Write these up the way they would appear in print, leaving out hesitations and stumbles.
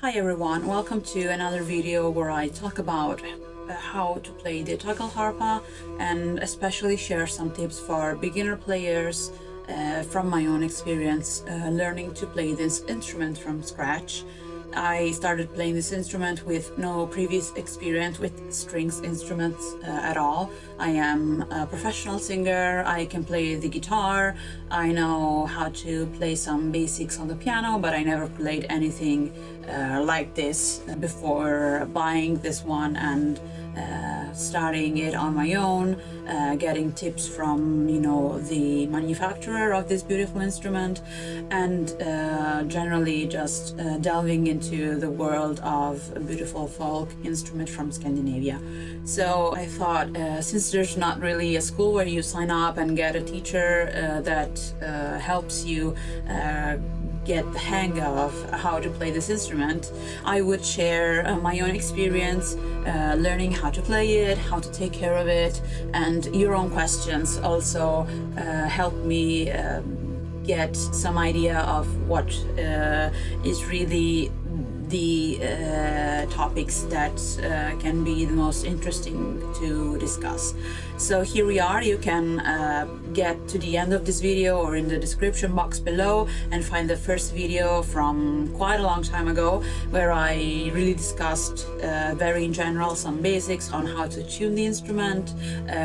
Hi everyone, welcome to another video where I talk about how to play the Tagelharpa and especially share some tips for beginner players from my own experience learning to play this instrument from scratch. I started playing this instrument with no previous experience with strings instruments at all. I am a professional singer, I can play the guitar, I know how to play some basics on the piano, but I never played anything like this before buying this one and starting it on my own, getting tips from, the manufacturer of this beautiful instrument, and generally just delving into the world of a beautiful folk instrument from Scandinavia. So I thought, since there's not really a school where you sign up and get a teacher that helps you get the hang of how to play this instrument, I would share my own experience learning how to play it, how to take care of it, and your own questions also help me get some idea of what is really the topics that can be the most interesting to discuss. So here we are. You can get to the end of this video or in the description box below and find the first video from quite a long time ago where I really discussed very in general some basics on how to tune the instrument,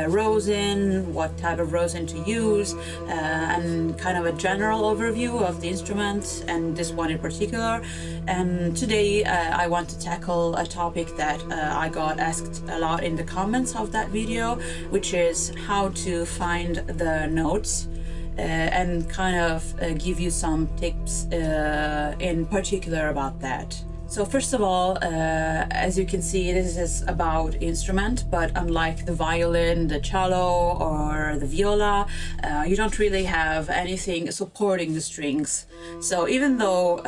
rosin, what type of rosin to use, and kind of a general overview of the instrument and this one in particular. And today I want to tackle a topic that I got asked a lot in the comments of that video, which is how to find the notes and kind of give you some tips in particular about that. So first of all, as you can see, this is about instrument, but unlike the violin, the cello, or the viola, you don't really have anything supporting the strings. So even though,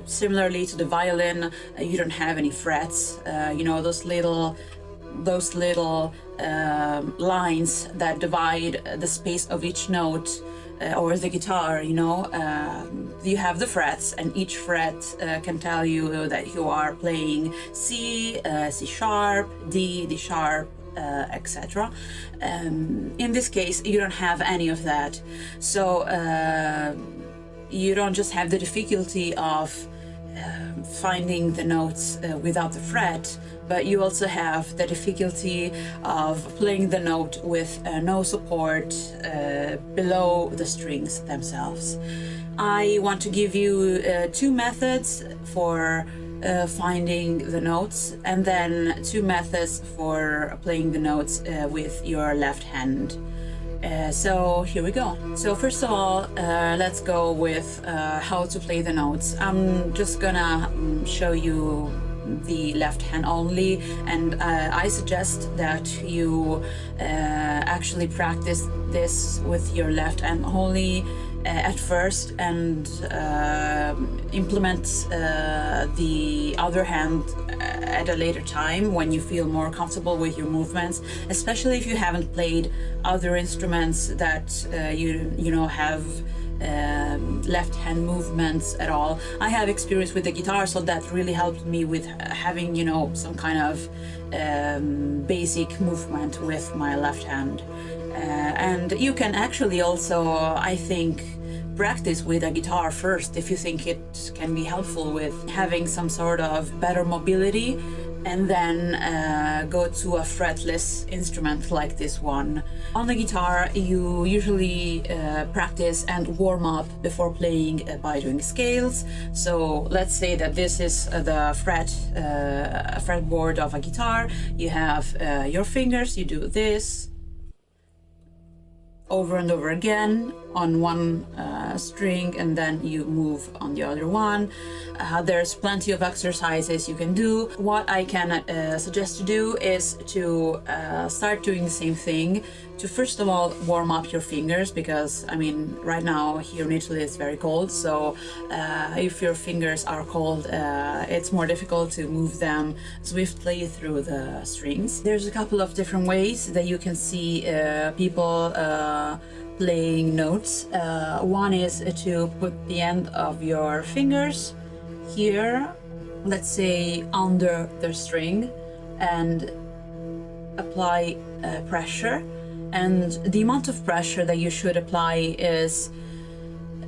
similarly to the violin, you don't have any frets, those little lines that divide the space of each note, or the guitar, you have the frets, and each fret can tell you that you are playing C, C sharp, D sharp, etc. In this case, you don't have any of that. So you don't just have the difficulty of finding the notes without the fret, but you also have the difficulty of playing the note with no support below the strings themselves. I want to give you two methods for finding the notes, and then two methods for playing the notes with your left hand. So here we go. So first of all, let's go with how to play the notes. I'm just gonna show you the left hand only, and I suggest that you actually practice this with your left hand only at first, and implement the other hand at a later time when you feel more comfortable with your movements, especially if you haven't played other instruments that have left hand movements at all. I have experience with the guitar, so that really helped me with having some kind of basic movement with my left hand. And you can actually also, I think, practice with a guitar first if you think it can be helpful with having some sort of better mobility, and then go to a fretless instrument like this one. On the guitar, you usually practice and warm up before playing by doing scales. So let's say that this is the fretboard of a guitar. You have your fingers, you do this over and over again on one string, and then you move on the other one. There's plenty of exercises you can do. What I can suggest to do is to start doing the same thing, to first of all warm up your fingers, because right now here in Italy it's very cold, so if your fingers are cold, it's more difficult to move them swiftly through the strings. There's a couple of different ways that you can see people playing notes. One is to put the end of your fingers here let's say, under the string and apply pressure. And the amount of pressure that you should apply is,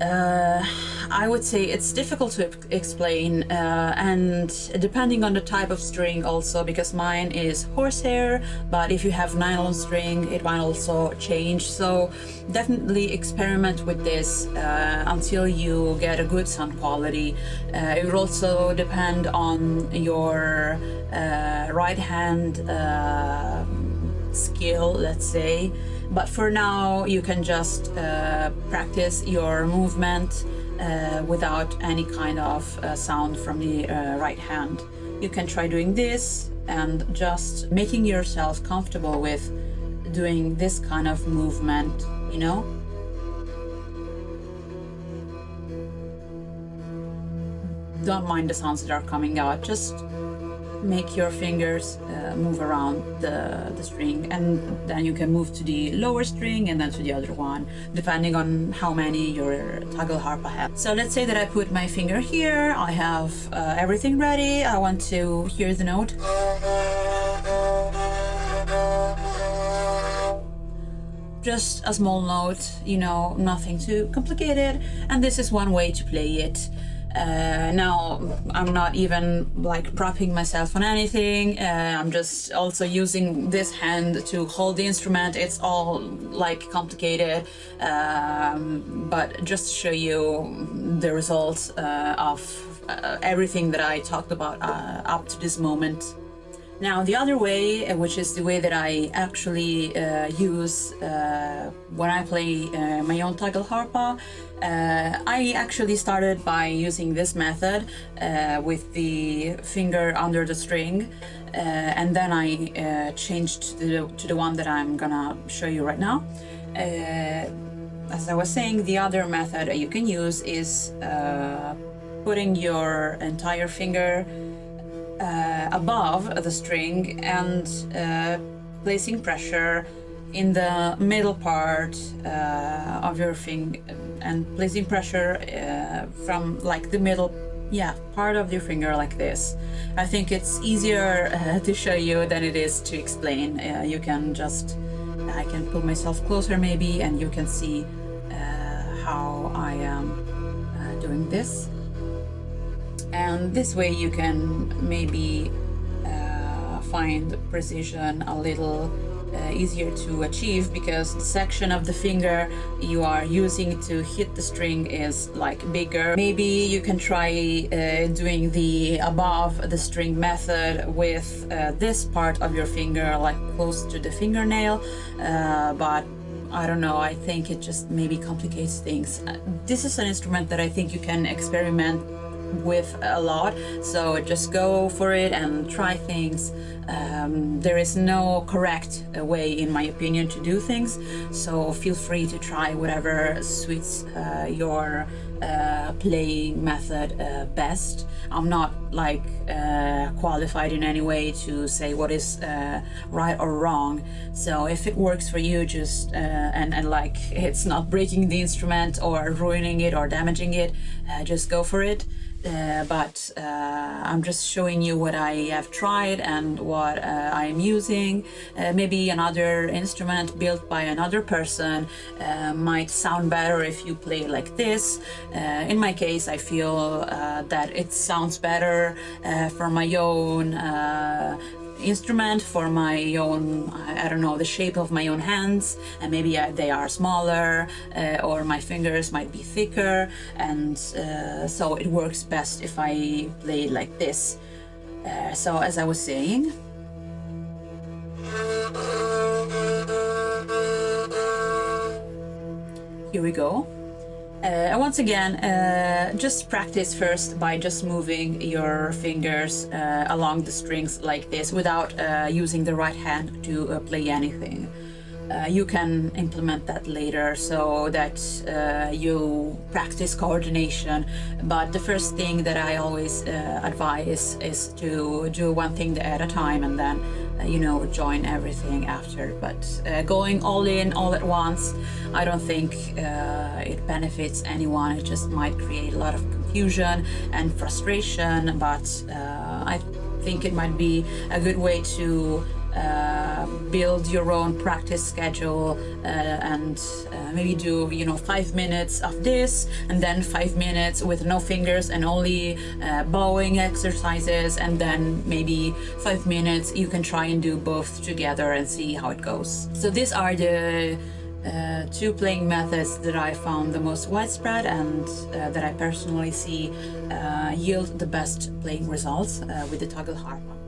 I would say it's difficult to explain, and depending on the type of string also, because mine is horsehair, but if you have nylon string it might also change. So definitely experiment with this until you get a good sound quality. It will also depend on your right hand skill, let's say. But for now, you can just practice your movement without any kind of sound from the right hand. You can try doing this and just making yourself comfortable with doing this kind of movement, you know? Don't mind the sounds that are coming out, just make your fingers move around the string, and then you can move to the lower string and then to the other one, depending on how many your Tagelharpa has. So let's say that I put my finger here, I have everything ready, I want to hear the note. Just a small note, you know, nothing too complicated, and this is one way to play it. Now I'm not even like propping myself on anything, I'm just also using this hand to hold the instrument. It's all like complicated, but just to show you the results of everything that I talked about up to this moment. Now the other way, which is the way that I actually use when I play my own Tagelharpa, I actually started by using this method with the finger under the string, and then I changed to the one that I'm gonna show you right now. As I was saying, the other method you can use is putting your entire finger above the string and placing pressure in the middle part of your finger, and placing pressure from like the middle part of your finger like this. I think it's easier to show you than it is to explain. You can just, I can put myself closer maybe, and you can see how I am doing this. And this way you can maybe find precision a little easier to achieve, because the section of the finger you are using to hit the string is like bigger. Maybe you can try doing the above the string method with this part of your finger like close to the fingernail, but I don't know, I think it just maybe complicates things. This is an instrument that I think you can experiment with a lot, so just go for it and try things. There is no correct way, in my opinion, to do things, so feel free to try whatever suits your playing method best. I'm not like qualified in any way to say what is right or wrong, so if it works for you, just and like it's not breaking the instrument or ruining it or damaging it, just go for it. But I'm just showing you what I have tried and what I'm using. Maybe another instrument built by another person might sound better if you play like this. In my case, I feel that it sounds better for my own instrument, for my own, I don't know, the shape of my own hands, and maybe they are smaller, or my fingers might be thicker, and so it works best if I play like this. So as I was saying, here we go. And once again, just practice first by just moving your fingers along the strings like this without using the right hand to play anything. You can implement that later so that you practice coordination, but the first thing that I always advise is to do one thing at a time, and then you know, join everything after. But going all in all at once, I don't think it benefits anyone. It just might create a lot of confusion. confusion and frustration, but I think it might be a good way to build your own practice schedule and maybe do 5 minutes of this and then 5 minutes with no fingers and only bowing exercises, and then maybe 5 minutes you can try and do both together and see how it goes. So these are the two playing methods that I found the most widespread and that I personally see yield the best playing results with the Tagelharpa.